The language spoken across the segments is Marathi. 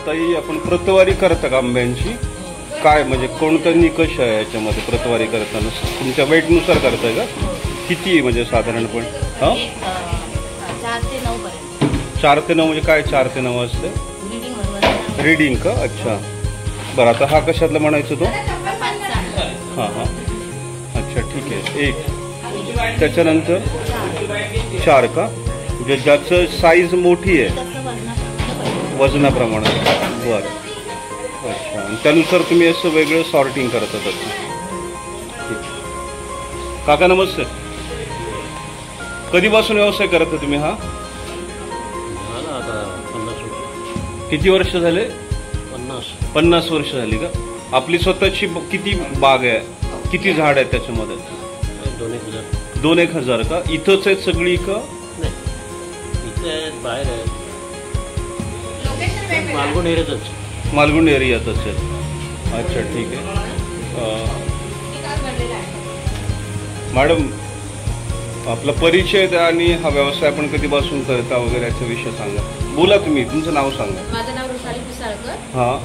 ताई आपण प्रतवारी करता का आंब्यांची? काय म्हणजे कोणता निकष आहे याच्यामध्ये प्रतवारी करताना? तुमच्या वेटनुसार करताय का? किती म्हणजे साधारणपणे? हां 4 ते 9 पर्यंत. 4 ते 9 म्हणजे काय 4 ते 9 असते? रीडिंग का? अच्छा बरं. आता हा कशातला म्हणायचं तो? हां हां अच्छा ठीक आहे. 1 त्याच्यानंतर 4 का? म्हणजे ज्याचं साईज मोठी आहे वजनाप्रमाणे. बरं अच्छा. आणि त्यानुसार तुम्ही असं वेगळं सॉर्टिंग करता त्याचं. काका नमस्ते. कधीपासून व्यवसाय करता तुम्ही हा? किती वर्ष झाले? 50 वर्ष झाली का? आपली स्वतःची किती बाग आहे? किती झाड आहेत त्याच्यामध्ये? 2-1 हजार का? इथंच आहेत सगळी का? बाहेर आहे मालगुंड एरियातच आहे. अच्छा ठीक आहे. मॅडम आपला परिचय द्या आणि हा व्यवसाय आपण कधीपासून करता वगैरे याचा विषय सांगा. बोला तुम्ही, तुमचं नाव सांगा. माझं नाव रुसाली पिसाळकर. हां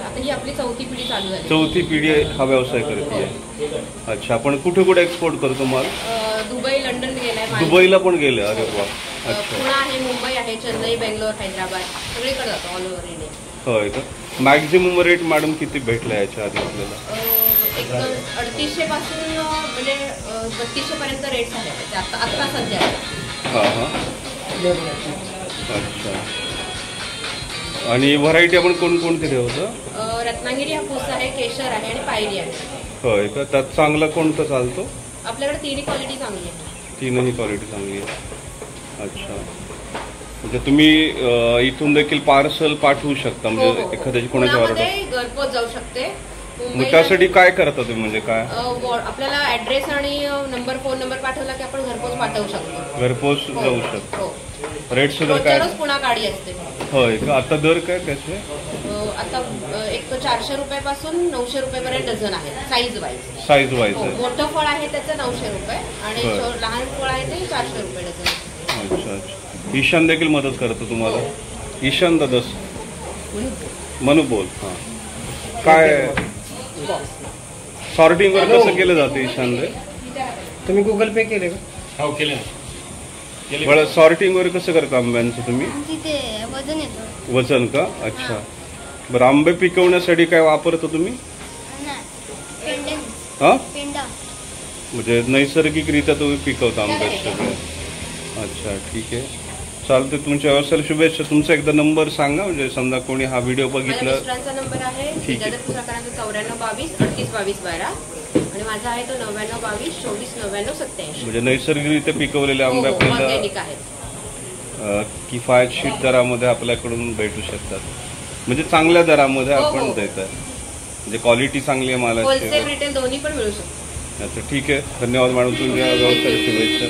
आता ही आपली 4थी पिढी चालू झाली. 4थी पिढी हा व्यवसाय करते. अच्छा आपण कुठे कुठे एक्सपोर्ट करतो माल? दुबई लंडन गेलाय. दुबईला पण गेले? अरे वा. अच्छा. पुणे आहे, मुंबई आहे, चेन्नई, बेंगलोर, हैदराबाद सगळीकडे जातो ऑल ओव्हर इंडिया. होय का? मॅक्झिमम रेट मॅडम किती भेटला याच्या आधी आपल्याला? एक 3800 पासून म्हणजे 3200 पर्यंत रेट्स आहेत आता सध्या. हां हां अच्छा. आणि व्हरायटी आपण कोणकोणती ठेवतो? रत्नागिरी हापूस आहे, केशर आहे आणि पायरी आहे. होय का? त्यात चांगला कोणता चालतो? आपल्याकडे तिन्ही क्वालिटी चांगली आहे. तीनही क्वालिटी चांगली आहे. अच्छा म्हणजे तुम्ही इथून देखील पार्सल पाठवू शकता म्हणजे एखाद्याची कोणाच्या ऑर्डर घरपोच जाऊ शकते. मग त्यासाठी काय करता तुम्ही म्हणजे काय? आपल्याला ऍड्रेस आणि फोन नंबर पाठवला की आपण घरपोच पाठवू शकतो. घरपोच जाऊ शकतो. रेट सुद्धा काय? पुन्हा गाडी असते. होय का? आता दर काय त्याचे? आता एक 400 रुपयापासून 900 रुपयापर्यंत डझन आहे साईज वाईज. मोठं फळ आहे त्याचं 900 रुपये आणि लहान फळ आहे ते 400 रुपये डझन. अच्छा अच्छा. ईशान देखील मदत करतो तुम्हाला? ईशान दादा मनू बोल. हां काय सॉर्टिंग वर कसं केलं जातं ईशान रे? तुम्ही गुगल पे केले का? हो केले. बरं सॉर्टिंग वर कसं करता आंब्यांचं तुम्ही? तिथे वजन येतं. वजन का? अच्छा बरं. आंबे पिकवण्यासाठी काय वापरतो तुम्ही? हां म्हणजे नैसर्गिकरित्या तुम्ही पिकवता आंबे सगळे? अच्छा ठीक आहे चालते. तुमच्या व्यवसायाला शुभेच्छा. तुमचा एकदा नंबर सांगा म्हणजे समजा कोणी हा व्हिडिओ बघितला. मिस्टरांचा नंबर आहे 9422 38 22 12 आणि माझा आहे तो 9922 24 99 87. म्हणजे नैसर्गिकरित्या पिकवलेले आंबे आपल्याला किफायतशीर दरामध्ये आपल्याकडून भेटू शकतात. म्हणजे चांगल्या दरामध्ये आपण देत आहे म्हणजे क्वालिटी चांगली आहे मालाची. होलसेल रिटेल दोन्ही पण मिळू शकतो. अच्छा ठीक आहे. धन्यवाद मॅडम. तुमच्या व्यवसायाला शुभेच्छा.